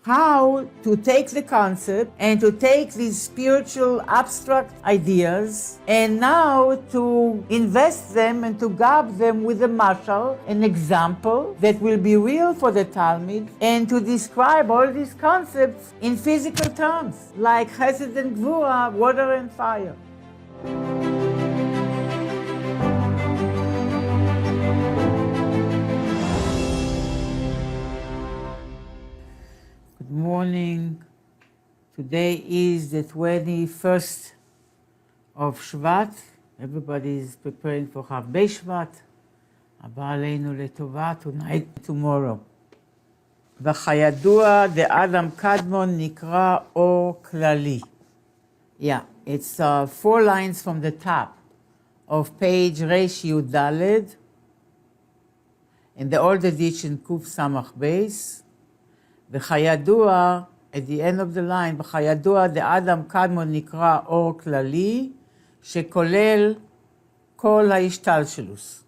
how to take the concept and to take these spiritual abstract ideas and now to invest them and to gab them with a mashal, an example that will be real for the Talmud, and to describe all these concepts in physical terms, like chesed and gvura, water and fire. Good morning. Today is the 21st of Shvat. Everybody is preparing for Havbei Shvat. Abba Aleinu Letova, tonight, tomorrow. וכידוע, Adam Kadmon נקרא אור כללי. Yeah, it's 4 lines from the top of page Reish Yud Daled in the old edition Kuf Samech Beis. וכידוע, at the end of the line, וכידוע, Adam Kadmon נקרא אור כללי, שכולל כל ההשתלשלוס.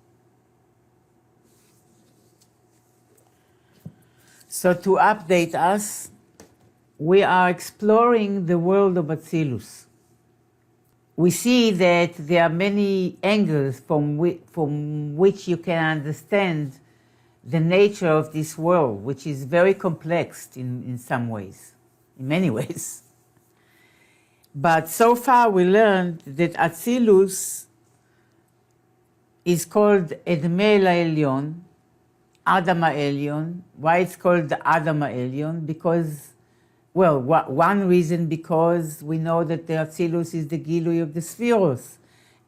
So to update us, we are exploring the world of Atzilus. We see that there are many angles from which you can understand the nature of this world, which is very complex in some ways, in many ways. But so far we learned that Atzilus is called Edmei La'elyon, Adam Ha'elyon. Why it's called Adam Ha'elyon? Because, well, one reason because we know that the Atzilus is the Gilui of the Spheros,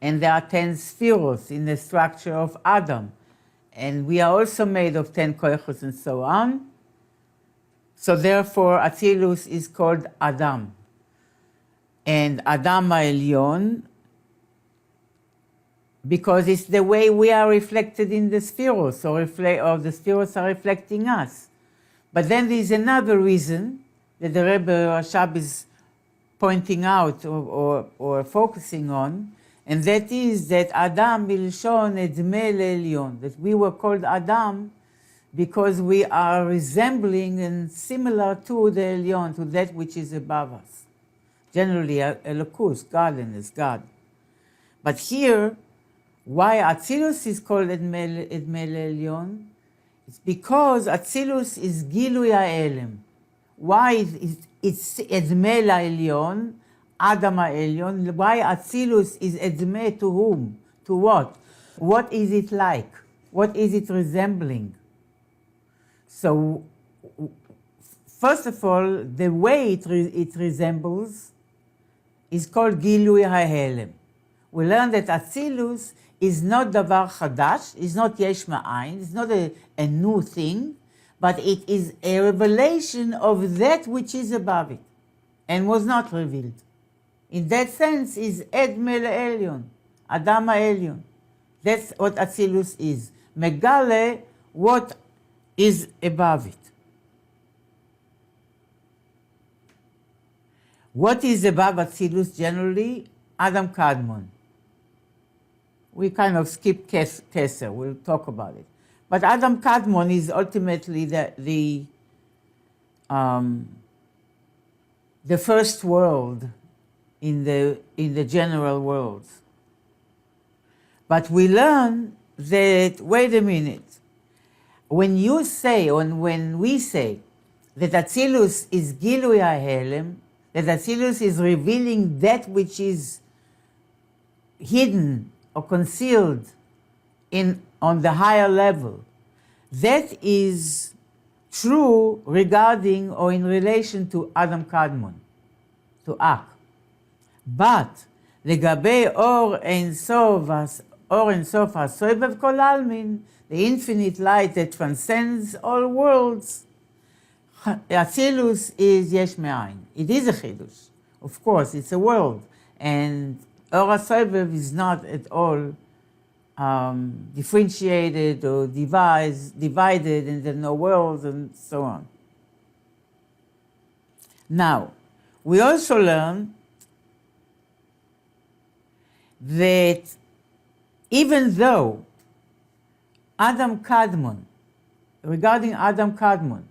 and there are 10 Spheros in the structure of Adam. And we are also made of 10 koichos and so on. So therefore, Atzilus is called Adam. And Adam Ha'elyon, because it's the way we are reflected in the spheros, or the spheros are reflecting us. But then there's another reason that the Rebbe Rashab is pointing out or focusing on, and that is that Adam Bilshon Edmei Le'elyon, that we were called Adam because we are resembling and similar to the Elyon, to that which is above us. Generally, Elokus, godliness, God. But here, why Atzilus is called Edmei Le'elyon? It's because Atzilus is Gilui Ha'elem. Why it's Edmei La'elyon, Adam Ha'elyon? Why Atzilus is Edmei to whom? To what? What is it like? What is it resembling? So, first of all, the way it resembles is called Gilui Ha'elem. We learn that Atzilus is not davar chadash, is not yesh ma'ayin, it's not a new thing, but it is a revelation of that which is above it and was not revealed. In that sense, is Edmei Le'elyon, Adam Ha'elyon. That's what Atzilus is. Megale, what is above it. What is above Atzilus generally? Adam Kadmon. We kind of skip Keser, we'll talk about it. But Adam Kadmon is ultimately the first world in the general world. But we learn that, wait a minute, when you say, or when we say that Atzilus is Gilui Ha'elem, that Atzilus is revealing that which is hidden or concealed on the higher level, that is true regarding or in relation to Adam Kadmon, to Ak. But לגבי אור אינסוף הסובב כל העלמין, the infinite light that transcends all worlds, Atzilus is yesh me'ayin. It is a chidush. Of course, it's a world. And Or HaSovev is not at all differentiated or divided, and there are no worlds and so on. Now, we also learn that even though Adam Kadmon, regarding Adam Kadmon,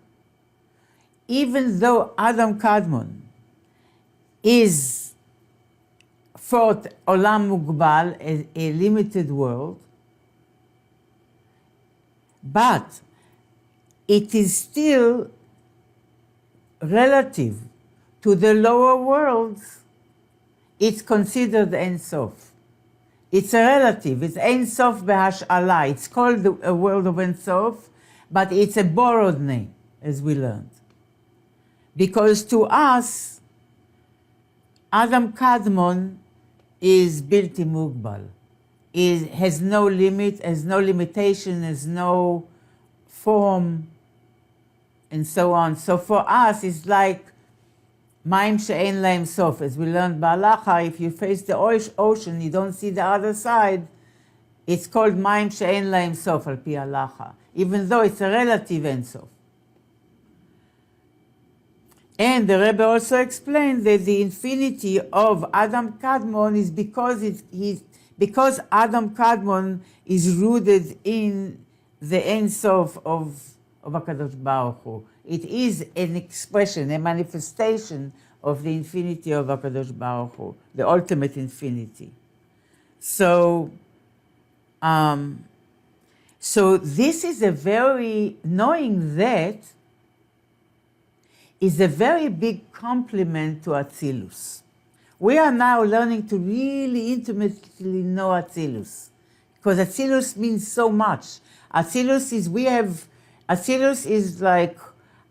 even though Adam Kadmon is thought Olam Mugbal, a limited world, but it is still relative to the lower worlds. It's considered Ein Sof. It's a relative. It's Ein Sof Behash'ala. It's called a world of Ein Sof, but it's a borrowed name, as we learned. Because to us, Adam Kadmon is Bilti Mugbal, has no limit, has no limitation, has no form, and so on. So for us, it's like Maim she'en lahem sof. As we learned b'halacha, if you face the ocean, you don't see the other side, it's called Maim she'en lahem sof al pi halacha, even though it's a relative en sof. And the Rebbe also explained that the infinity of Adam Kadmon is because Adam Kadmon is rooted in the Ein Sof of HaKadosh Baruch Hu. It is an expression, a manifestation of the infinity of HaKadosh Baruch Hu, the ultimate infinity. So this is a very, knowing that is a very big compliment to Atzilus. We are now learning to really intimately know Atzilus, because Atzilus means so much. Atzilus is like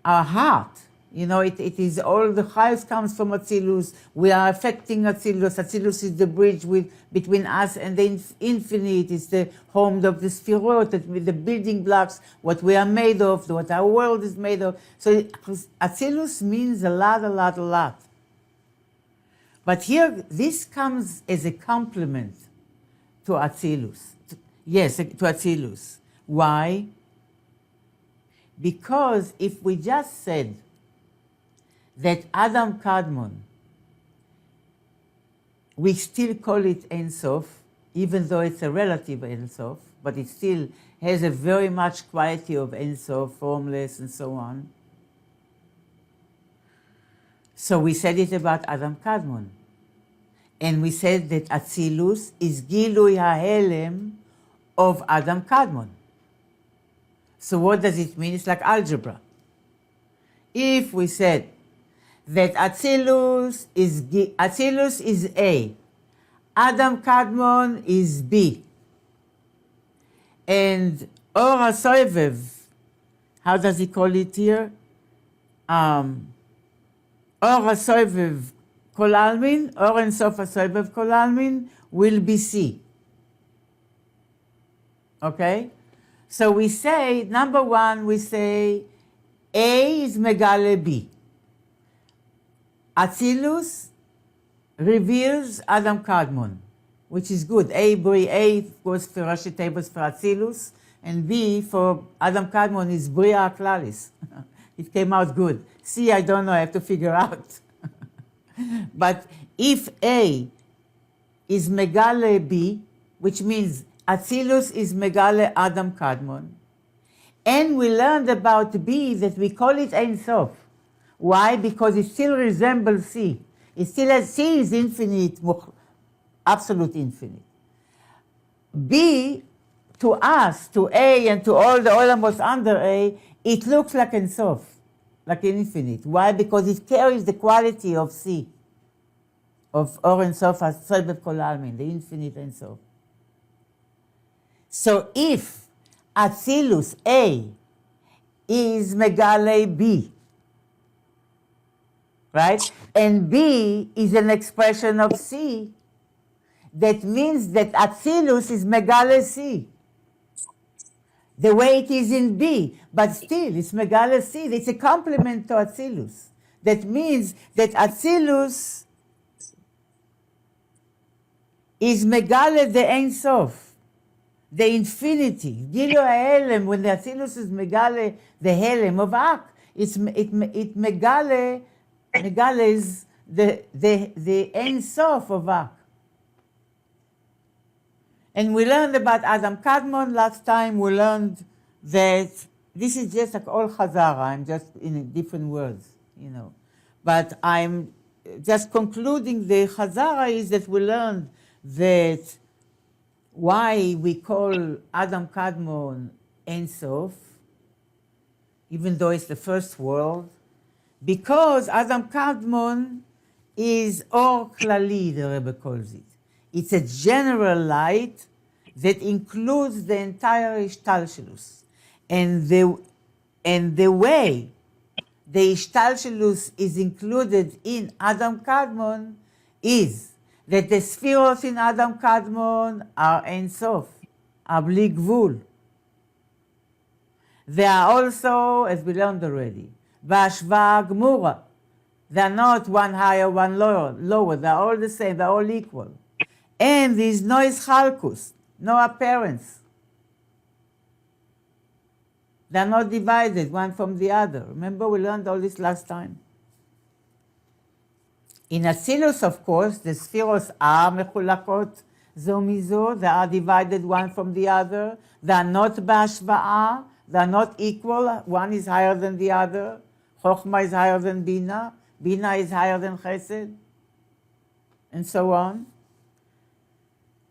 our heart. You know, it is all the highest comes from Atzilus. We are affecting Atzilus. Atzilus is the bridge between us and the infinite. It's the home of the Sfirot, the building blocks, what we are made of, what our world is made of. So Atzilus means a lot, a lot, a lot. But here, this comes as a compliment to Atzilus. Yes, to Atzilus. Why? Because if we just said that Adam Kadmon, we still call it Ein Sof, even though it's a relative Ein Sof, but it still has a very much quality of Ein Sof, formless and so on. So we said it about Adam Kadmon. And we said that Atzilus is Gilui HaHelem of Adam Kadmon. So what does it mean? It's like algebra. If we said that Atzilus is A, Adam Kadmon is B, and Or HaSovev, how does he call it here? Or HaSovev Kol Almin, Or Ein Sof HaSovev Kol Almin will be C. Okay? So we say, number one, we say A is Megale B. Atzilus reveals Adam Kadmon, which is good. A goes for Rashi tables for Atzilus, and B for Adam Kadmon is Bria Aklalis. It came out good. C, I don't know, I have to figure out. But if A is Megale B, which means Atzilus is Megale Adam Kadmon, and we learned about B that we call it Ein Sof. Why? Because it still resembles C. It still has, C is infinite, absolute infinite. B, to us, to A, and to all the olamos under A, it looks like Ein Sof, like an infinite. Why? Because it carries the quality of C, of Or Ein Sof HaSovev Kol Almin, the infinite Ein Sof. So if Atzilus A is Megale B, right? And B is an expression of C, that means that Atzilus is Megale C, the way it is in B, but still it's Megale C. It's a complement to Atzilus. That means that Atzilus is Megale the Ein Sof, the infinity. Gilu HaHelem, when the Atzilus is Megale the Helem of Ak, it megales the Ein Sof of Ak. And we learned about Adam Kadmon last time. We learned that this is just like all Chazara, I'm just in different words, you know. But I'm just concluding the Chazara is that we learned that why we call Adam Kadmon Ein Sof, even though it's the first world, because Adam Kadmon is Or Klali, the Rebbe calls it. It's a general light that includes the entire Ishtalshelus. And the way the Ishtalshelus is included in Adam Kadmon is that the spheros in Adam Kadmon are Ein Sof, are Bli Gvul. They are also, as we learned already, Bashva Gmura. They are not one higher, one lower. They are all the same. They are all equal. And there is no Ischalkus, no appearance. They are not divided one from the other. Remember, we learned all this last time. In Atzilus, of course, the spheros are mechulakot zo mizo. They are divided one from the other. They are not bashva'ah. They are not equal. One is higher than the other. Chokhmah is higher than Bina. Bina is higher than Chesed. And so on.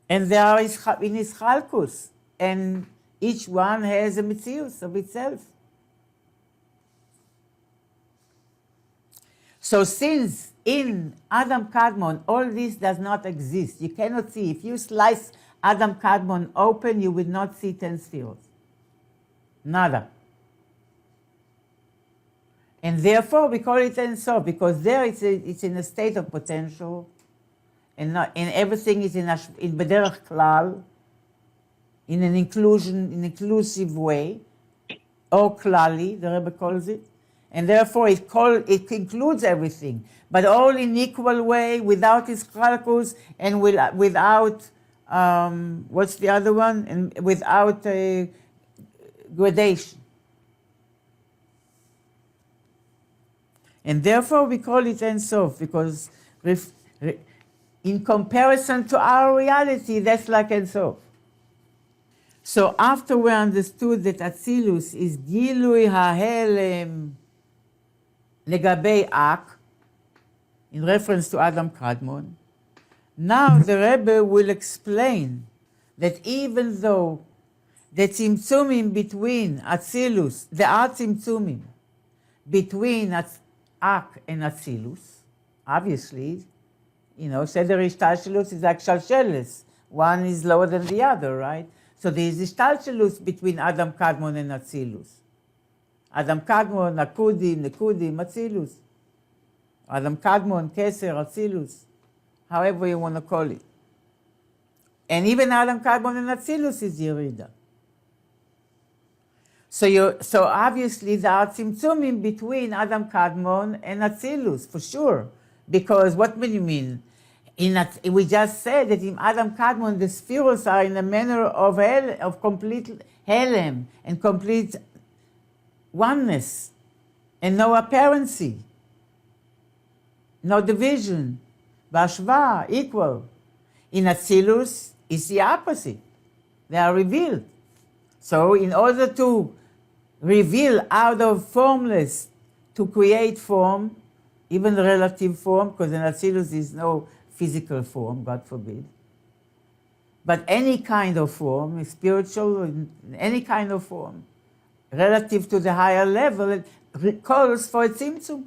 And they are in Ischalkus. And each one has a mitzius of itself. So since in Adam Kadmon all this does not exist, you cannot see. If you slice Adam Kadmon open, you will not see 10 spheres. Nada. And therefore we call it Ein Sof, because there it's in a state of potential, and everything is in Bederech Klal, in an inclusive way, or Klali, the Rebbe calls it, and therefore it includes everything, but all in equal way, without Ischalkus, and without what's the other one? And without gradation. And therefore we call it Ein Sof, because in comparison to our reality, that's like Ein Sof. So after we understood that Atzilus is Gilui HaHelem Legabei Ak, in reference to Adam Kadmon, now the Rebbe will explain that even though the Tzimtzumim between Atzilus, there are Tzimtzumim between Ak and Atzilus, obviously, Seder Ishtalshelus is like Shalsheles. One is lower than the other, right? So there is Ishtalshelus between Adam Kadmon and Atzilus. Adam Kadmon, Nekudim, Atzilus. Adam Kadmon, Keser, Atzilus. However you want to call it. And even Adam Kadmon and Atzilus is Yerida. So obviously there are tzimtzumim between Adam Kadmon and Atzilus, for sure. Because what do you mean? We just said that in Adam Kadmon the spheros are in a manner of complete helem and complete oneness and no apparency, no division, bashva, equal. In Atzilus it's the opposite. They are revealed. So in order to reveal out of formless to create form, even the relative form, because in Atzilus is no physical form, God forbid. But any kind of form, spiritual, any kind of form, relative to the higher level, it calls for a tzimtzum.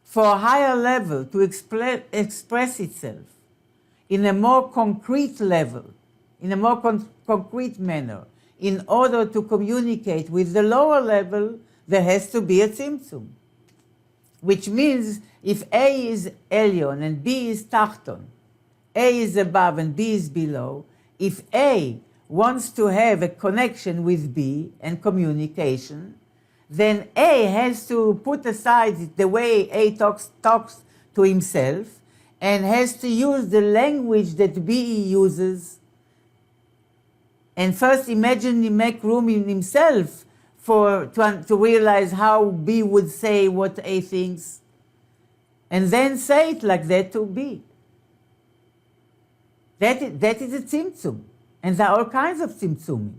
For a higher level to express itself in a more concrete level, in a more concrete manner, in order to communicate with the lower level, there has to be a tzimtzum. Which means if A is Elyon and B is Tachton, A is above and B is below, if A wants to have a connection with B and communication, then A has to put aside the way A talks to himself and has to use the language that B uses. And first make room in himself to realize how B would say what A thinks, and then say it like that to B. That is a tzimtzum, and there are all kinds of tzimtzumim.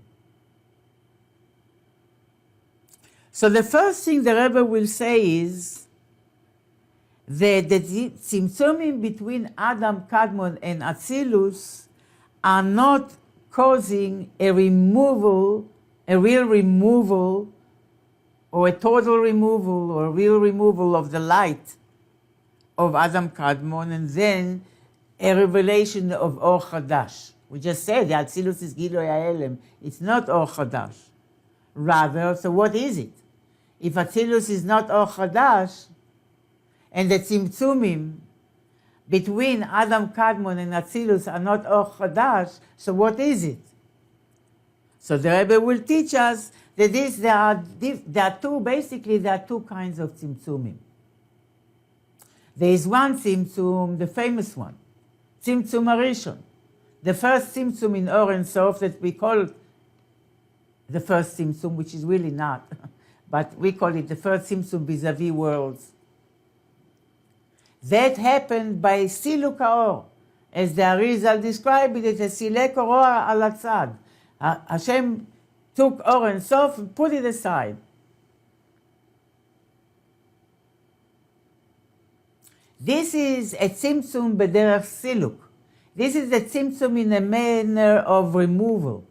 So the first thing the Rebbe will say is that the Tzimtzumim between Adam Kadmon and Atzilus are not causing a removal, a real removal, or a total removal, or a real removal of the light of Adam Kadmon, and then a revelation of Or Chadash. We just said the Atzilus is Gilui HaElem. It's not Or Chadash. Rather, so what is it? If Atzilus is not Or Chadash, and the Tzimtzumim between Adam Kadmon and Atzilus are not Or Chadash, so what is it? So the Rebbe will teach us that there are two kinds of Tzimtzumim. There is one Tzimtzum, the famous one, Tzimtzum Arishon, the first Tzimtzum in Or Ein Sof that we call the first Tzimtzum, which is really not, but we call it the first Tzimtzum vis-a-vis worlds. That happened by Siluk HaOr, as the Arizal described it as Silek Oro al Hatzad. Hashem took Or Ein Sof and put it aside. This is a Tzimtzum b'derech Siluk. This is a Tzimtzum in a manner of removal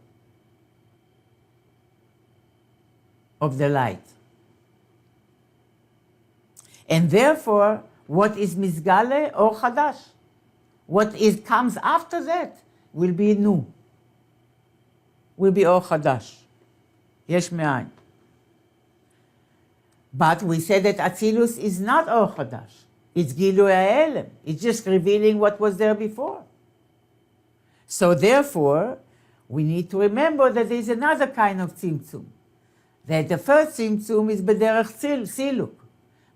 of the light. And therefore, what is Mizgale or Chadash? What comes after that will be new. Will be Or Chadash. Yesh me'ayin. But we said that Atzilus is not Or Chadash. It's Gilui HaElem. It's just revealing what was there before. So therefore, we need to remember that there is another kind of Tzimtzum. That the first Tzimtzum is b'derech Siluk.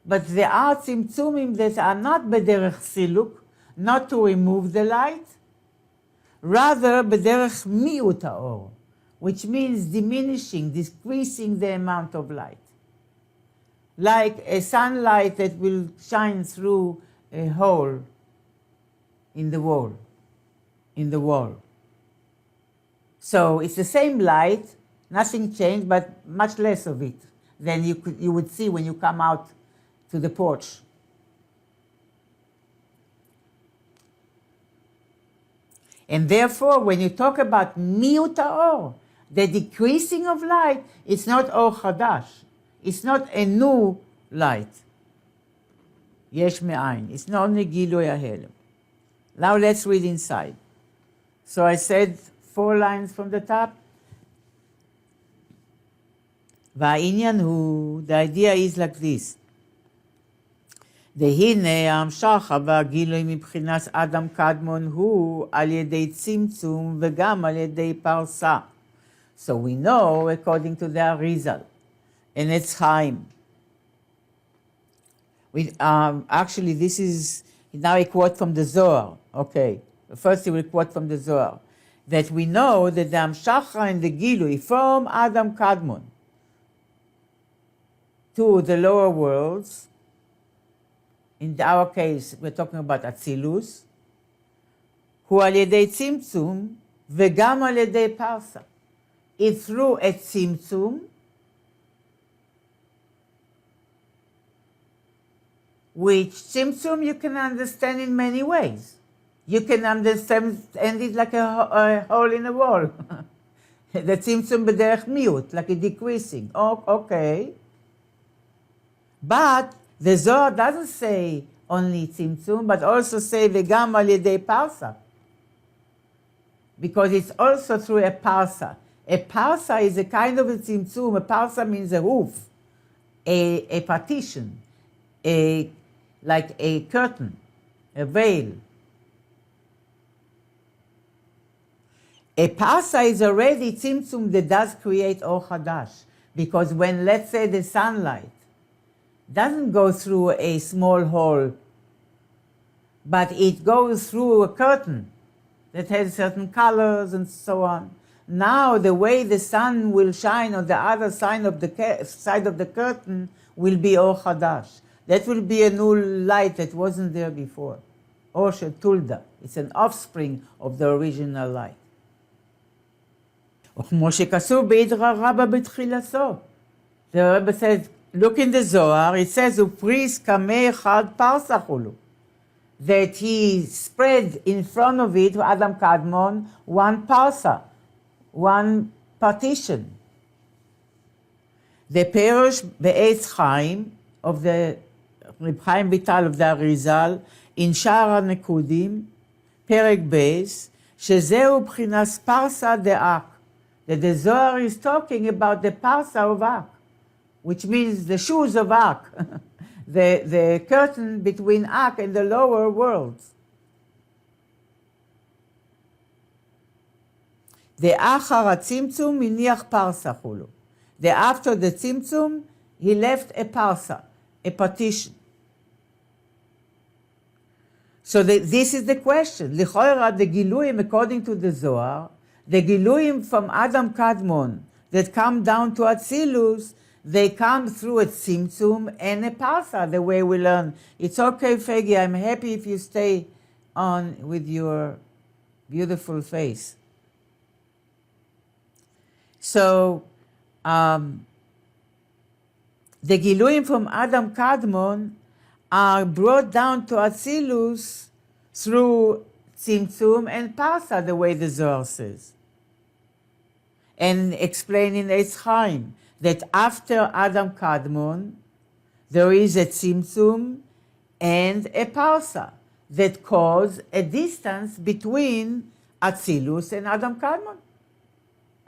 But there are Tzimtzumim that are not b'derech Siluk, not to remove the light, rather b'derech miut ha'or, which means diminishing, decreasing the amount of light. Like a sunlight that will shine through a hole in the wall. So it's the same light, nothing changed, but much less of it than you would see when you come out to the porch. And therefore, when you talk about miut ha'or, the decreasing of light, it's not Or Chadash. It's not a new light. Yesh me'ayin. It's not only Gilui HaElem. Now let's read inside. So I said 4 lines from the top. והעניין הוא, the idea is like this. והנה ההמשך והגילוי מבחינת אדם קדמון הוא על ידי צמצום וגם על ידי פרסה. So we know, according to the Arizal, and it's Chaim. Actually, this is now a quote from the Zohar. Okay, first he will quote from the Zohar. That we know that the Amshacha and the Gilui from Adam Kadmon to the lower worlds, in our case, we're talking about Atzilus, הוא על ידי צמצום וגם על ידי פרסה. It's through a tzimtzum, which tzimtzum you can understand in many ways. You can understand it like a hole in a wall. The tzimtzum b'derech miut, like a decreasing. Oh, okay. But the Zohar doesn't say only tzimtzum, but also say v'gam al yedei parsa, because it's also through a parsa. A parsa is a kind of a tzimtzum. A parsa means a roof, a partition, like a curtain, a veil. A parsa is already tzimtzum that does create Or Chadash, because when, let's say, the sunlight doesn't go through a small hole, but it goes through a curtain that has certain colors and so on. Now the way the sun will shine on the other side of the curtain will be Or Chadash. That will be a new light that wasn't there before. Or Shetulda. It's an offspring of the original light. וכמו שכתוב בהידרא רבא בתחילתו, The Rebbe says, look in the Zohar, it says, Upris kamei chad parsa chulu, that he spread in front of it, Adam Kadmon, one parsa, one partition. The Perush Be'etz Chaim of the Reb Chaim Vital of the Arizal in Sha'ar HaNekudim, Perek Beis, Shezeu B'chinas Parsa de'ak, that the Zohar is talking about the Parsa of Ak, which means the shoes of Ak, the curtain between Ak and the lower worlds. The Achar HaTzimtzum miniach Parsa chulu. The after the Tzimtzum, he left a Parsa, a partition. So this is the question. L'choira, the Giluim, according to the Zohar, the Giluim from Adam Kadmon that come down to Atzilus, they come through a Tzimtzum and a Parsa, the way we learn. It's okay, Fegi, I'm happy if you stay on with your beautiful face. So, the Giluim from Adam Kadmon are brought down to Atzilus through Tzimtzum and Parsa, the way the Zohar says. And explaining Eitz Chaim that after Adam Kadmon, there is a Tzimtzum and a Parsa that cause a distance between Atzilus and Adam Kadmon.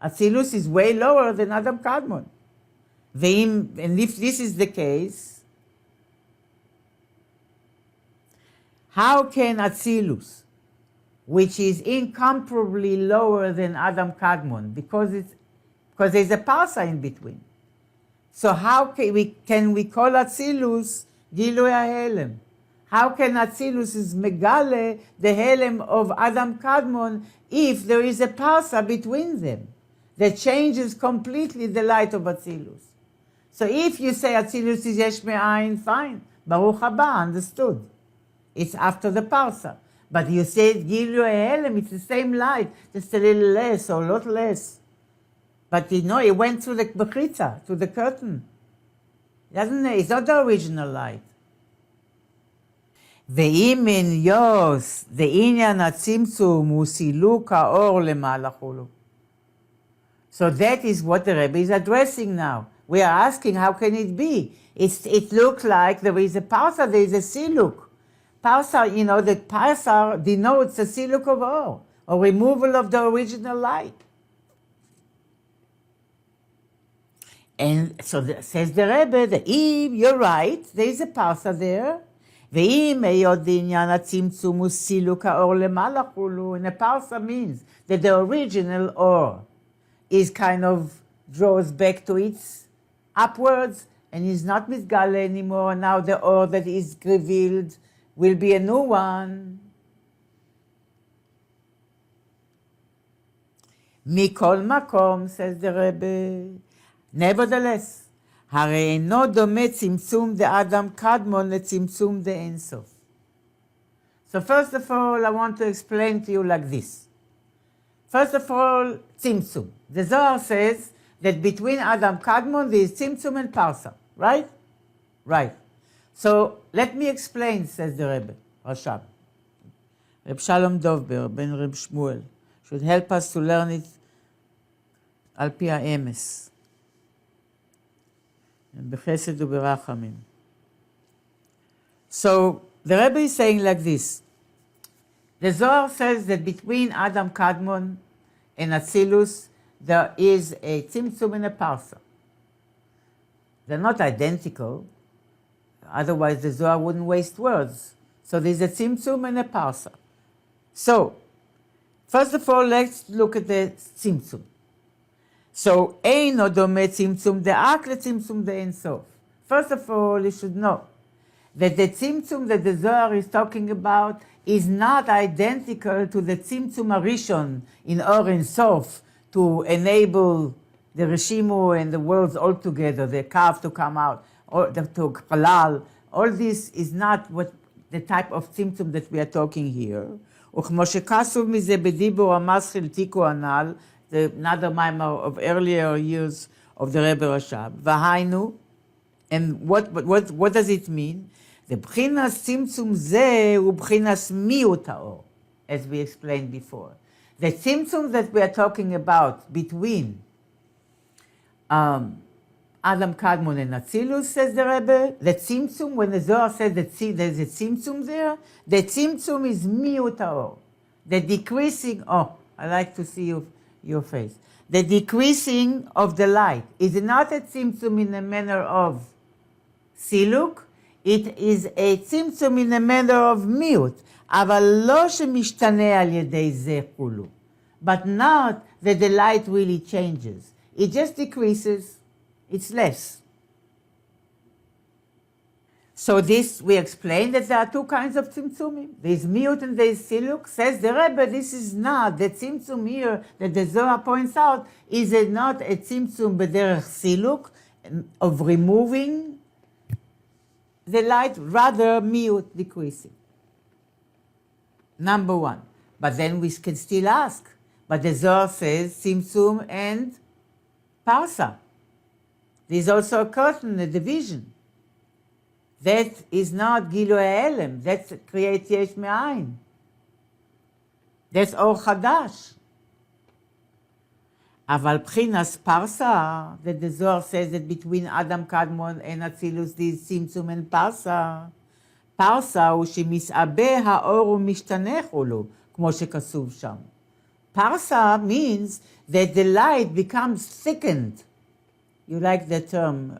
Atzilus is way lower than Adam Kadmon. And if this is the case, how can Atzilus, which is incomparably lower than Adam Kadmon, because there's a Parsa in between. So how can we call Atzilus Gilui HaHelem? How can Atzilus is megale the Helem of Adam Kadmon if there is a Parsa between them that changes completely the light of Atzilus? So if you say Atzilus is Yesh Me'ayin, fine. Baruch haba, understood. It's after the Parsa. But you say Gilui HaHelem, it's the same light, just a little less or a lot less. But it went through the Bechitza, through the curtain. It's not the original light. ואם אין יוס, דעניין הצמצום הוא סילוק האור למעלה חולו. So that is what the Rebbe is addressing now. We are asking, how can it be? It looks like there is a Parsa, there is a siluk. Parsa, the Parsa denotes a siluk of or removal of the original light. And so says the Rebbe, that if you're right, there is a Parsa there, ואם היות דעניין הצמצום הוא סילוק האור למעלה חולו, and a Parsa means that the original or is kind of draws back to its upwards and is not mitgale anymore. Now the or that is revealed will be a new one. Mikol makom, says the Rebbe, nevertheless, הרי אינו דומה צמצום דאדם קדמון לצמצום דאינסוף. So first of all, I want to explain to you like this. First of all, Tzimtzum. The Zohar says that between Adam Kadmon there is Tzimtzum and Parsa, right? Right. So let me explain, says the Rebbe, Rashab. Reb Shalom Dovber, Ben Reb Shmuel, should help us to learn it al pi ha'emes. בחסד וברחמים. So the Rebbe is saying like this. The Zohar says that between Adam Kadmon and Atzilus there is a Tzimtzum and a Parsa. They're not identical, otherwise the Zohar wouldn't waste words. So there's a Tzimtzum and a Parsa. So, first of all, let's look at the Tzimtzum. So, אינו דומה צמצום דאק לצמצום דאינסוף. First of all, you should know that the tzimtzum that the Zohar is talking about is not identical to the tzimtzum arishon in Or Ein Sof to enable the Reshimu and the worlds all together, the calf to come out, or to halal. All this is not what the type of tzimtzum that we are talking here. וכמו שכסוב מזה בדיבור המסחיל תיקו הנ"ל, another mimer of earlier years of the Rebbe Rashab. V'hainu, and what does it mean? The bchinas tzimtzum ze hu bchinas miut haor, as we explained before. The tzimtzum that we are talking about between Adam Kadmon and Atzilus, says the Rebbe, the Tzimtzum, when the Zohar says that there's a Tzimtzum there, the Tzimtzum is miut haor, the decreasing, I like to see your face, the decreasing of the light. Is not a Tzimtzum in a manner of siluk, it is a Tzimtzum in a manner of miut, אבל לא שמשתנה על ידי זה כולו, but not that the light really changes. It just decreases, it's less. So this, we explained that there are two kinds of tzimtzumim. There is miut and there is siluk. Says the Rebbe, this is not, the tzimtzum here that the Zohar points out, is it not a tzimtzum b'derech siluk, of removing the light, rather miut, decreasing. Number one. But then we can still ask, but the Zohar says tzimtzum and Parsa. There is also a curtain, a division. That is not Gilui Ha'elem. That creates Yesh Me'ayin. That's Or Chadash. Aval Bchinas Parsa, that the Zohar says that between Adam Kadmon and Atzilus there is Tzimtzum and Parsa. Parsa הוא שמסעבה האור ומשתנה חולו, כמו שכתוב שם. Parsa means that the light becomes thickened. You like the term,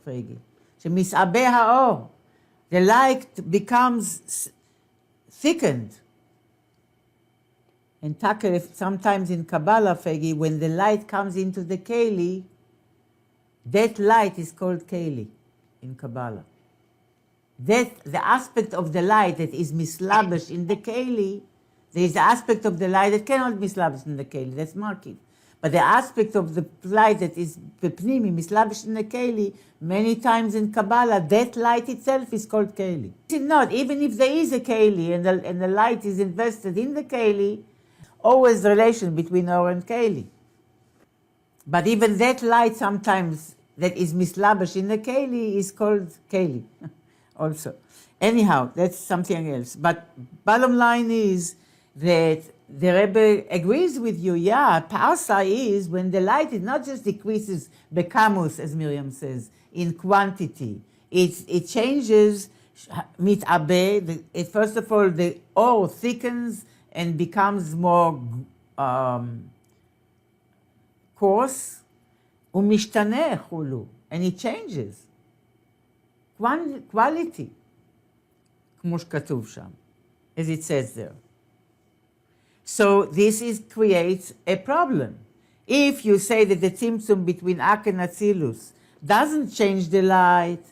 Fregi. שמסעבה האור. The light becomes thickened. And sometimes in Kabbalah, Fregi, when the light comes into the keli, that light is called keli in Kabbalah. That the aspect of the light that is mislabish in the keli, there is the aspect of the light that cannot be mislabish in the keli, that's markiv. But the aspect of the light that is bepnimi, mislabish in the keli, many times in Kabbalah, that light itself is called keli. It's not, even if there is a keli and the light is invested in the keli, always relation between or and keli. But even that light sometimes that is mislabish in the keli is called keli. Also. Anyhow, that's something else. But bottom line is that the Rebbe agrees with you. Yeah, Parsa is when the light is not just decreases bekamus, as Miriam says, in quantity. It changes mit'abeh. First of all, the or thickens and becomes more coarse. Umishtaneh chulu, and it changes. Quality, כמו שכתוב שם, as it says there. So this creates a problem. If you say that the tzimtzum between Ak and Atzilus doesn't change the light,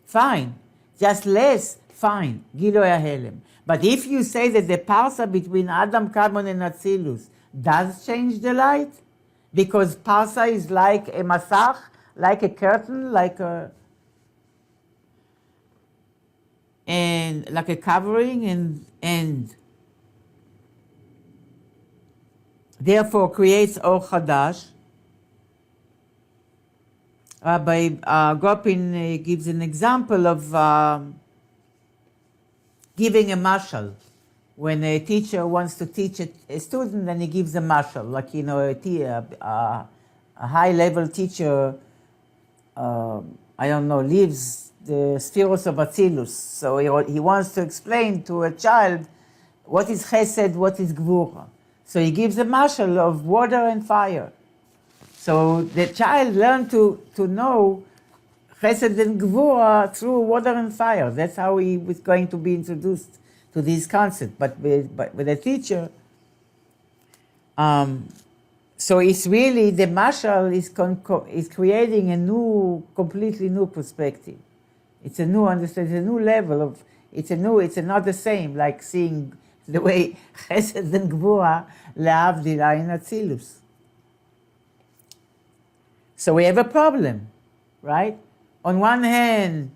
fine. Just less, fine. Gilui Ha'elem. But if you say that the Parsa between Adam Kadmon and Atzilus does change the light, because Parsa is like a masach, like a curtain, like a covering, and therefore creates Or Chadash. Rabbi Gopin gives an example of giving a mashal. When a teacher wants to teach a student, then he gives a mashal. Like, a high-level teacher, leaves the spheros of Atzilus. So he wants to explain to a child what is chesed, what is gvura. So he gives a mashal of water and fire. So the child learned to know chesed and gvura through water and fire. That's how he was going to be introduced to this concept. But with a teacher, so it's really, the mashal is creating a completely new perspective. It's a new understanding, it's a new level of, it's not the same, like seeing the way chesed and gvura lehavdil are in Atzilus. So we have a problem, right? On one hand,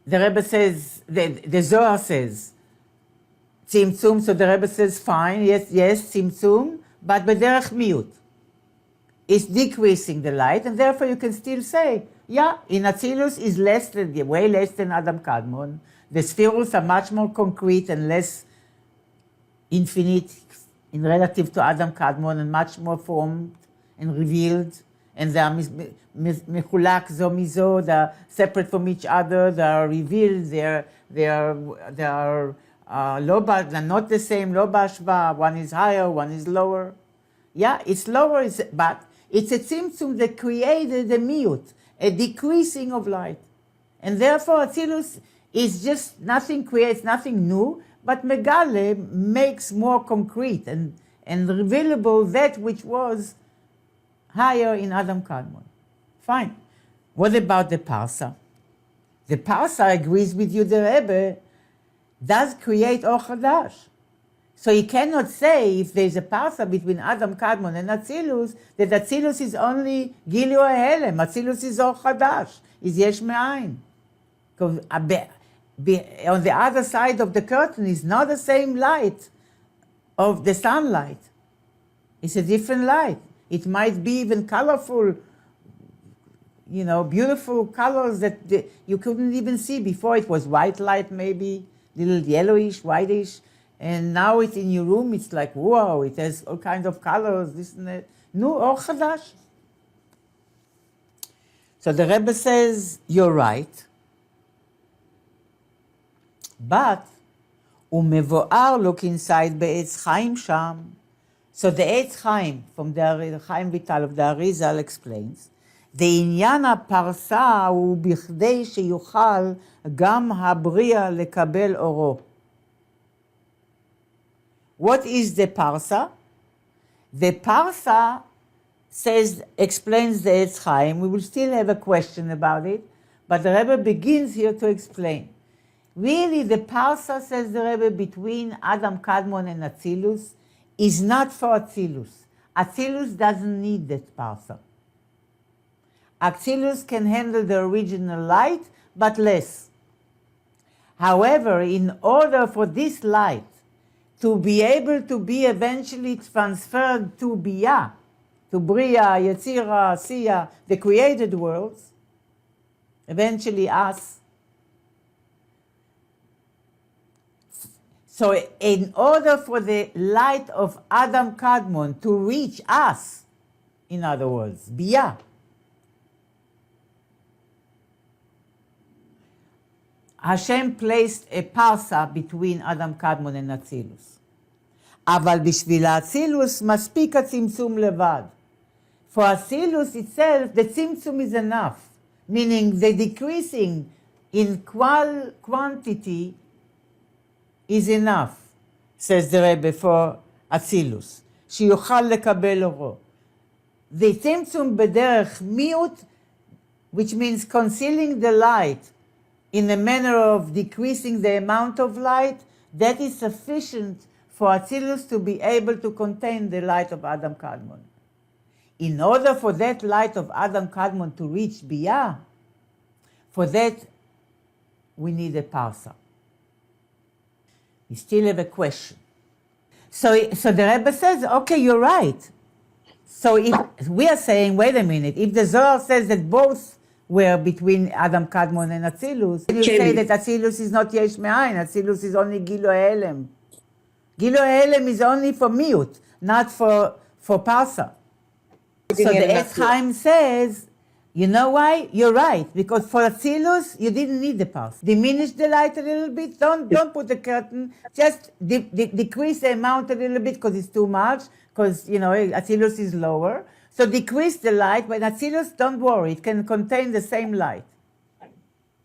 the Rebbe says, the Zohar says, Tzimtzum, so the Rebbe says, fine, yes, Tzimtzum, but b'derech miut. is decreasing the light, and therefore you can still say, yeah, in Atzilus is way less than Adam Kadmon. The spheros are much more concrete and less infinite in relative to Adam Kadmon, and much more formed and revealed, and they are mechulak zo mizo, they are separate from each other, they are revealed, they are they're not the same, lo bashva, one is higher, one is lower. Yeah, it's lower, but it's a tzimtzum that created a miyut, a decreasing of light. And therefore Atzilus is just nothing, creates nothing new, but Megale makes more concrete and revealable that which was higher in Adam Kadmon. Fine. What about the Parsa? The Parsa agrees with you, the Rebbe does create Or Chadash. So you cannot say, if there's a Parsa between Adam Kadmon and Atzilus, that Atzilus is only Gilu Helem, Atzilus is Or Chadash, is Yesh Me'ayin. Because on the other side of the curtain is not the same light of the sunlight. It's a different light. It might be even colorful, beautiful colors that you couldn't even see before. It was white light, maybe, little yellowish, whitish, and now it's in your room, it's like, wow, it has all kinds of colors, this and that. No, Or Chadash. So the Rebbe says, you're right, but ומבואר, look inside בעץ חיים שם. So the Eitz Chaim from the Chaim Vital of the Arizal explains, בעניין הפרסה הוא בכדי שיוכל גם הבריאה לקבל אורו. What is the Parsa? The Parsa explains the Eitz Chaim. We will still have a question about it, but the Rebbe begins here to explain. Really, the Parsa, says the Rebbe, between Adam Kadmon and Atzilus is not for Atzilus. Atzilus doesn't need that Parsa. Atzilus can handle the original light, but less. However, in order for this light to be able to be eventually transferred to Biyah, to Bria, Yetzira, Siya, the created worlds, eventually us. So in order for the light of Adam Kadmon to reach us, in other words, Biyah, Hashem placed a Parsa between Adam Kadmon and Atzilus. אבל בשביל האצילוס מספיק הצמצום לבד. For Atzilus itself, the Tzimtzum is enough, meaning the decreasing in quantity is enough, says the Rebbe, for Atzilus, שיוכל לקבל אורו. The Tzimtzum בדרך מיעוט, which means concealing the light in a manner of decreasing the amount of light, that is sufficient for Atzilus to be able to contain the light of Adam Kadmon. In order for that light of Adam Kadmon to reach Biyah, for that we need a Parsa. We still have a question. So the Rebbe says, okay, you're right. So if we are saying, wait a minute, if the Zohar says that both were between Adam Kadmon and Atzilus, you say that Atzilus is not Yesh Me'ayin, Atzilus is only Gilu Helem. Gilu Helem is only for Miut, not for Parsa. So the Eitz Chaim says, you know why? You're right, because for Atzilus, you didn't need the Parsa. Diminish the light a little bit, don't put the curtain, just decrease the amount a little bit because it's too much, because, Atzilus is lower. So decrease the light, but Atzilus, don't worry, it can contain the same light.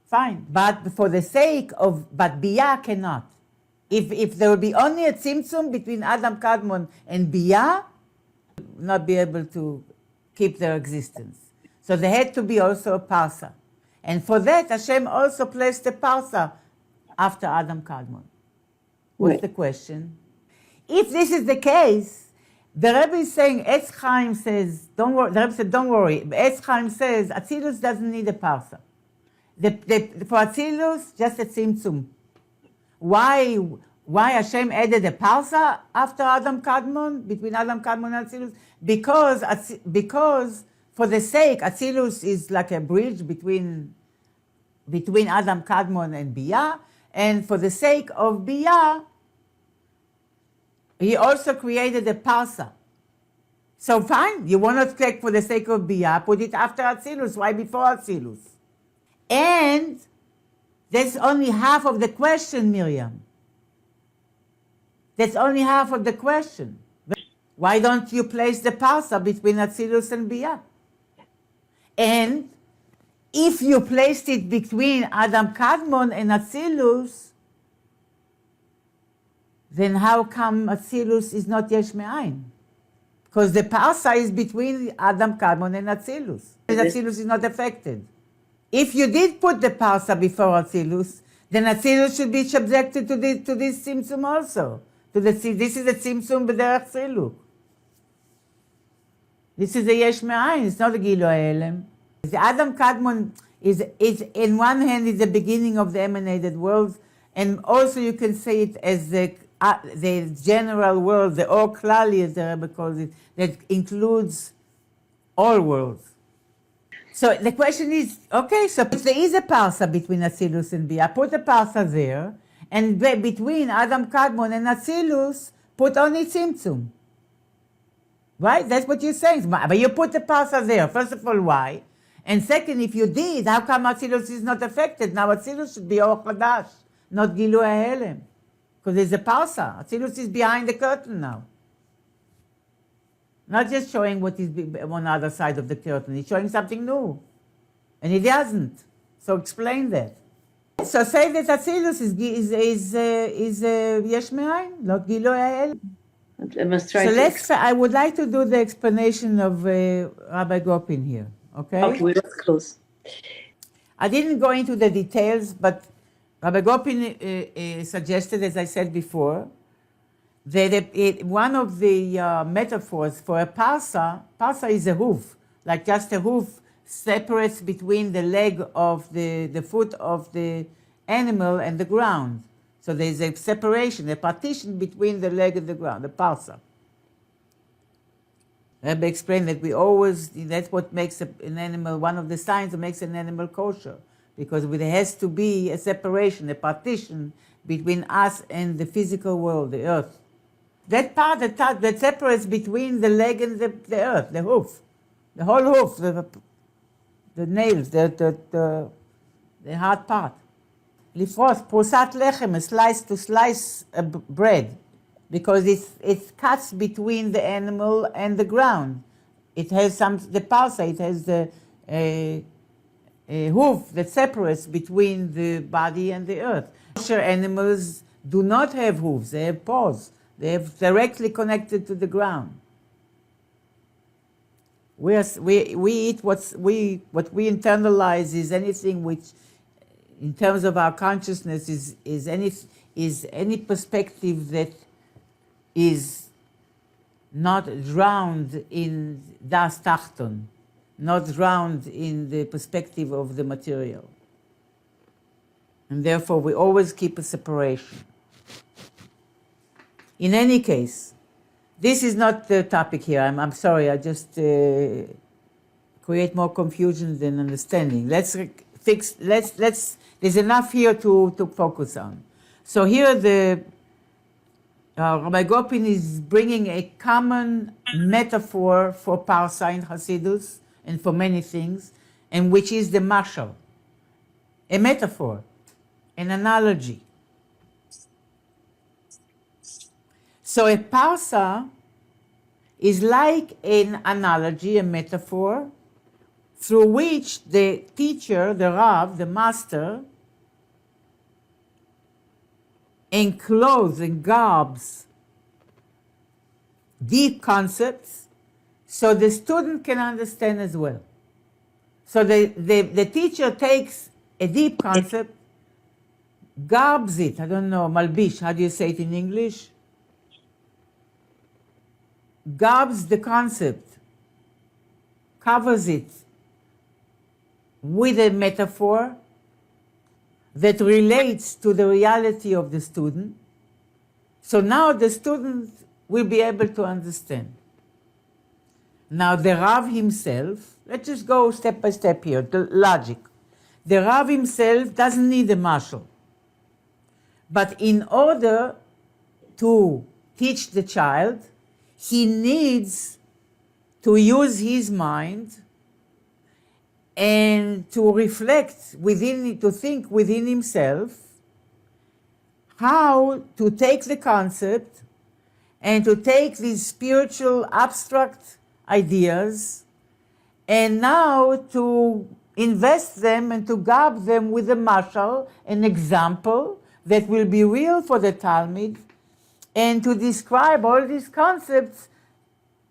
Fine. But for the sake of, but Biyah cannot. If there will be only a Tzimtzum between Adam Kadmon and Biyah, not be able to keep their existence. So there had to be also a Parsa. And for that, Hashem also placed a Parsa after Adam Kadmon. What's the question? If this is the case, the Rebbe is saying, Eitz Chaim says, don't worry, the Rebbe said, don't worry. Eitz Chaim says, Atzilus doesn't need a Parsa. For Atzilus, just a Tzimtzum. Why why Hashem added a Parsa after Adam Kadmon, between Adam Kadmon and Atzilus? Because for the sake, Atzilus is like a bridge between Adam Kadmon and Biyah, and for the sake of Biyah, he also created a Parsa. So fine, you want to take for the sake of Biyah, put it after Atzilus, why before Atzilus? And that's only half of the question, Miriam. That's only half of the question. Why don't you place the Parsa between Atzilus and Biyah? And if you placed it between Adam Kadmon and Atzilus, then how come Atzilus is not Yesh Me'ayin? Because the Parsa is between Adam Kadmon and Atzilus. Atzilus is not affected. If you did put the Parsa before Atzilus, then Atzilus should be subjected to this Tzimtzum also. This is a Tzimtzum b'derech Tziluk. This is a Yesh Me'ayin, it's not a Gilu Ha'elem. The Adam Kadmon is in one hand is the beginning of the emanated world, and also you can say it as the general world, the Or Klali, as the Rebbe calls it, that includes all worlds. So the question is, okay, so if there is a Parsa between Atzilus and Biyah, put a Parsa there, and between Adam Kadmon and Atzilus, put only Tzimtzum. Right? That's what you're saying. But you put the Parsa there. First of all, why? And second, if you did, how come Atzilus is not affected? Now Atzilus should be Or Chadash, not Gilu Ha'elem. Because there's a Parsa. Atzilus is behind the curtain now. Not just showing what is on the other side of the curtain. He's showing something new. And he doesn't. So explain that. So say that Atzilus is Yesh Me'ayin, not Gilu Ha'elem. I must try I would like to do the explanation of Rabbi Gopin here. Okay? Okay, we're close. I didn't go into the details, but Rabbi Gopin suggested, as I said before, that one of the metaphors for a Parsa is a hoof, like just a hoof separates between the leg of the foot of the animal and the ground. So there's a separation, a partition between the leg and the ground, the Parsa. Rebbe explained that that's what makes an animal, one of the signs that makes an animal kosher, because there has to be a separation, a partition between us and the physical world, the earth. That part that separates between the leg and the earth, the hoof, the whole hoof, the nails, the hard part. Lifros, prusat lechem, to slice bread, because it cuts between the animal and the ground. It has the Parsa, it has the hoof that separates between the body and the earth. Kosher animals do not have hooves, they have paws. They have directly connected to the ground. We eat what we internalize is anything which, in terms of our consciousness, is any perspective that is not drowned in das tachton, not drowned in the perspective of the material. And therefore we always keep a separation. In any case, this is not the topic here. I'm sorry, I just create more confusion than understanding. There's enough here to focus on. So here Rabbi Gopin is bringing a common metaphor for Parsa in Hasidus and for many things, and which is the mashal, a metaphor, an analogy. So a Parsa is like an analogy, a metaphor, through which the teacher, the Rav, the master, encloses and garbs deep concepts so the student can understand as well. So the teacher takes a deep concept, garbs it, I don't know, malbish, how do you say it in English? Garbs the concept, covers it with a metaphor that relates to the reality of the student, So now the student will be able to understand. Now the Rav himself, let's just go step by step here, the logic. The Rav himself doesn't need a mashal. But in order to teach the child, he needs to use his mind and to reflect within, to think within himself how to take the concept and to take these spiritual abstract ideas and now to invest them and to gab them with a mashal, an example that will be real for the Talmud, and to describe all these concepts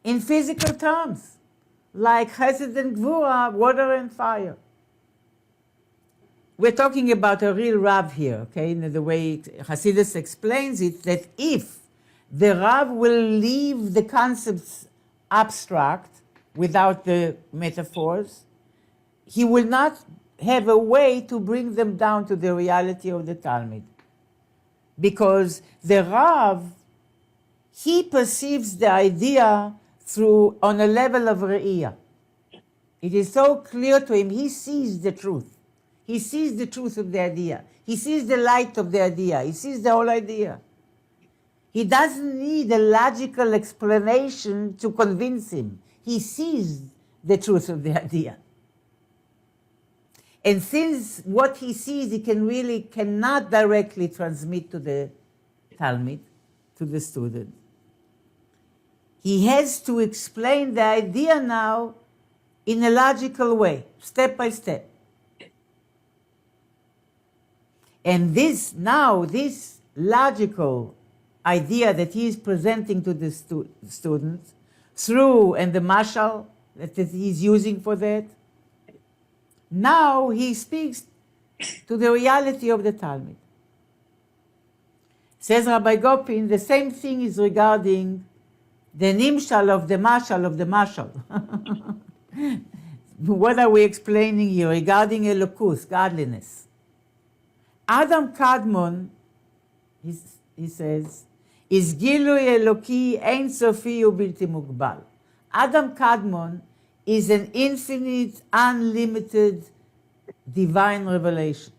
in physical terms, like chesed and gvura, water and fire. We're talking about a real Rav here, okay? In the way Hasidus explains it, that if the Rav will leave the concepts abstract without the metaphors, he will not have a way to bring them down to the reality of the Talmud. Because the Rav, he perceives the idea through, on a level of re'iyah. It is so clear to him, he sees the truth. He sees the truth of the idea. He sees the light of the idea. He sees the whole idea. He doesn't need a logical explanation to convince him. He sees the truth of the idea. And since what he sees, he cannot directly transmit to the Talmud, to the student, he has to explain the idea now in a logical way, step by step. And this logical idea that he is presenting to the students through, and the mashal that he is using for that, now he speaks to the reality of the Talmud. Says Rabbi Gopin, the same thing is regarding the nimshal of the mashal of the mashal. What are we explaining here regarding elokus, godliness? Adam Kadmon, he says, is gilui eloki ein sofi ubilti mugbal. Adam Kadmon is an infinite, unlimited divine revelation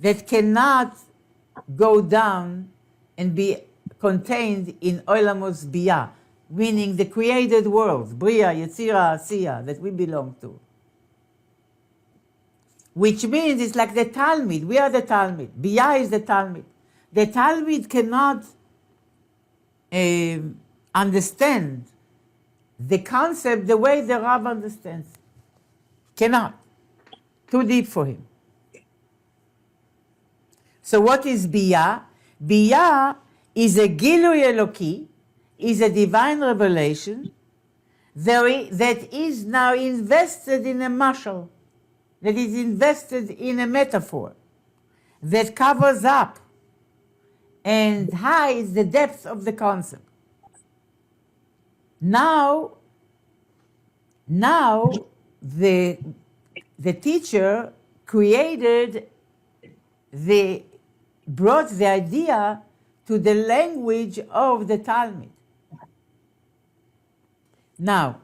that cannot go down and be contained in Olamos Biyah, meaning the created world, Bria, Yetzira, Asiya, that we belong to. Which means it's like the Talmud. We are the Talmud. Biyah is the Talmud. The Talmud cannot understand the concept the way the Rav understands. Cannot. Too deep for him. So what is Biyah? Biyah is a Gilui Eloki, is a divine revelation that is now invested in a mashal, that is invested in a metaphor, that covers up and hides the depth of the concept. Now the teacher brought the idea to the language of the Talmud. Now,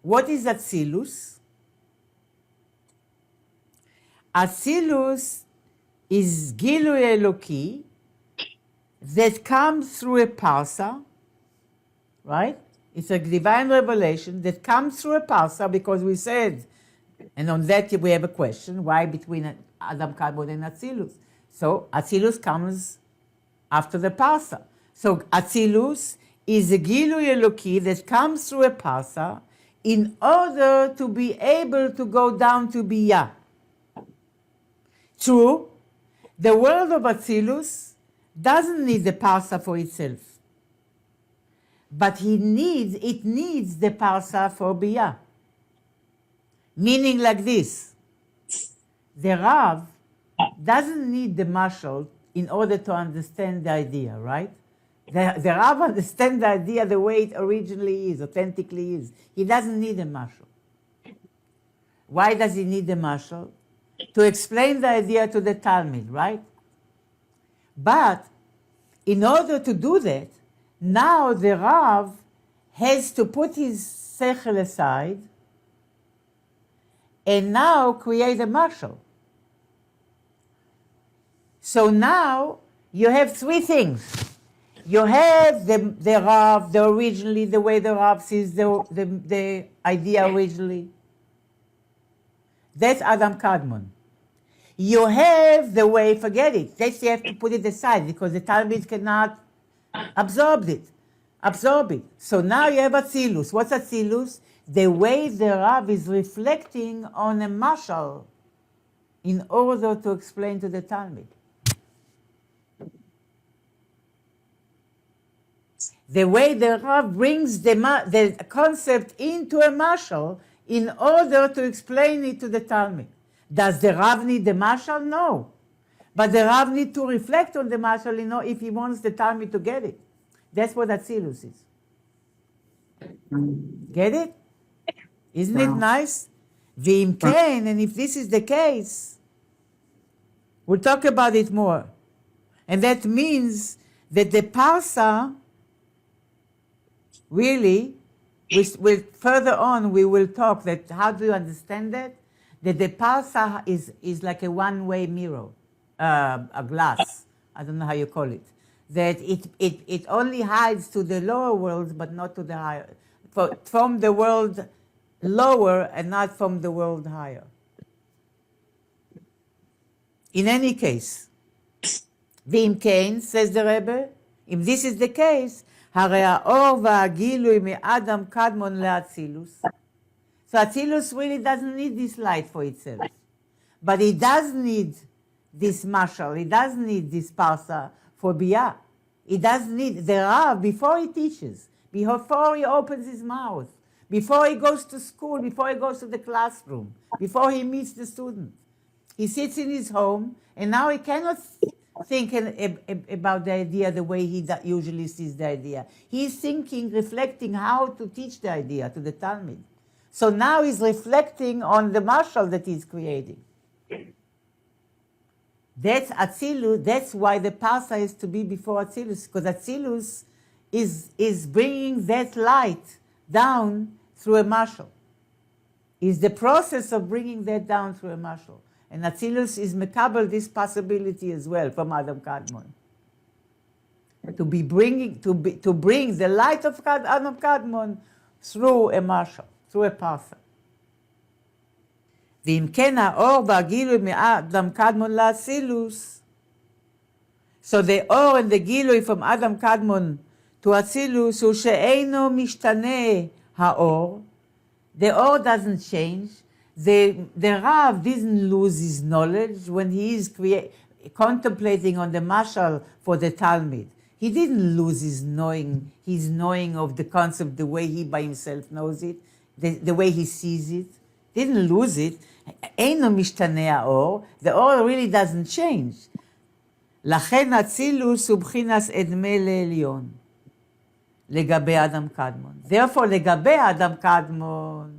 what is Atzilus? Atzilus is Gilui Eloki that comes through a Parsa, right? It's a divine revelation that comes through a Parsa, because we said, and on that we have a question, why between Adam Kadmon and Atzilus? So Atzilus comes after the Parsa. So Atzilus is a Gilui Eloki that comes through a Parsa in order to be able to go down to Biyah. True, the world of Atzilus doesn't need the Parsa for itself, but it needs the Parsa for Biyah. Meaning like this, the Rav doesn't need the mashal in order to understand the idea, right? The Rav understands the idea the way it originally is, authentically is. He doesn't need a mashal. Why does he need the mashal? To explain the idea to the Talmud, right? But in order to do that, now the Rav has to put his sechel aside and now create a mashal. So now you have three things. You have the Rav, originally, the way the Rav sees the idea originally. That's Adam Kadmon. You have the way, forget it. That's you have to put it aside because the Talmud cannot absorb it. So now you have Atzilus. What's Atzilus? The way the Rav is reflecting on a mashal in order to explain to the Talmud. The way the Rav brings the concept into a mashal in order to explain it to the Talmud. Does the Rav need the mashal? No. But the Rav need to reflect on the mashal, if he wants the Talmud to get it. That's what Atzilus is. Get it? Isn't it nice? V'im ken, and if this is the case, we'll talk about it more. And that means that the Parsa, really, further on we will talk that, how do you understand that? That the Parsa is like a one-way mirror, a glass, I don't know how you call it. That it only hides to the lower world, but not to the higher, from the world lower and not from the world higher. In any case, V'im ken, says the Rebbe, if this is the case, הרי האור והגילוי מאדם קדמון לאצילוס. So Atzilus really doesn't need this light for itself. But it does need this mashal, it does need this parsa for biyah. It does need the Rav, before he teaches, before he opens his mouth, before he goes to school, before he goes to the classroom, before he meets the student. He sits in his home, and now he cannot think about the idea the way he usually sees the idea. He's thinking, reflecting how to teach the idea to the Talmud. So now he's reflecting on the mashal that he's creating. That's Atzilus. That's why the Parsa is to be before Atzilus, because Atzilus is bringing that light down through a mashal. Is the process of bringing that down through a mashal. And Atzilus is mekabel this possibility as well from Adam Kadmon. To bring the light of Adam Kadmon through a mashal, through a parsa. ואם כן האור והגילוי מאדם קדמון לאצילוס, so the or and the גילוי from Adam Kadmon to Atzilus הוא שאינו משתנה האור. The or doesn't change. The Rav didn't lose his knowledge when he is contemplating on the mashal for the Talmud. He didn't lose his knowing of the concept the way he by himself knows it, the way he sees it. Didn't lose it. אינו משתנה האור. The or really doesn't change. לכן אצילוס הוא בחינס אדמה לעליון לגבי אדם קדמון. Therefore, לגבי אדם קדמון,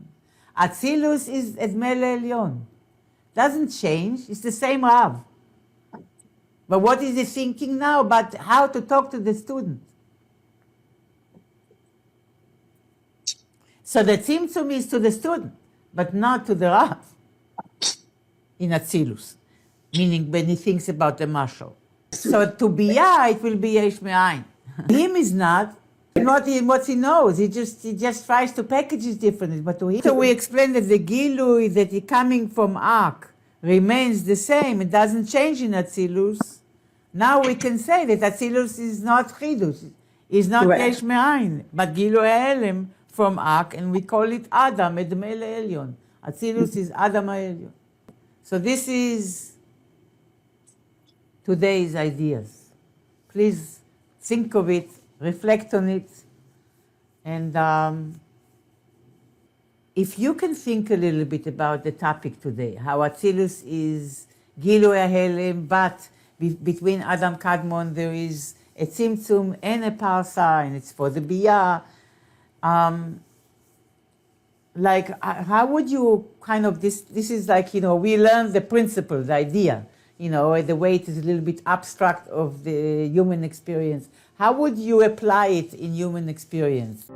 Atzilus is Edmei Le'elyon. Doesn't change. It's the same Rav. But what is he thinking now about how to talk to the student? So the Tzimtzum is to the student, but not to the Rav in Atzilus, meaning when he thinks about the mashal. So to Biyah, it will be Yesh Me'ayin. Him is not. What he knows, he just tries to package it differently. But to him, so we explained that the gilui that is coming from Ak remains the same. It doesn't change in Atzilus. Now we can say that Atzilus is not Chidus, is not Yesh Me'ayin, but Gilui Ha'elem from Ak, and we call it Adam Edmei Le'elyon. Atzilus is Adam Ha'elyon. So this is today's ideas. Please think of it. Reflect on it, and if you can think a little bit about the topic today, how Atzilus is Gilui Ha'elem, but between Adam Kadmon there is a Tzimtzum and a Parsa, and it's for the Biyah. How would you kind of, this is like, we learn the principle, the idea. the way it is a little bit abstract of the human experience. How would you apply it in human experience?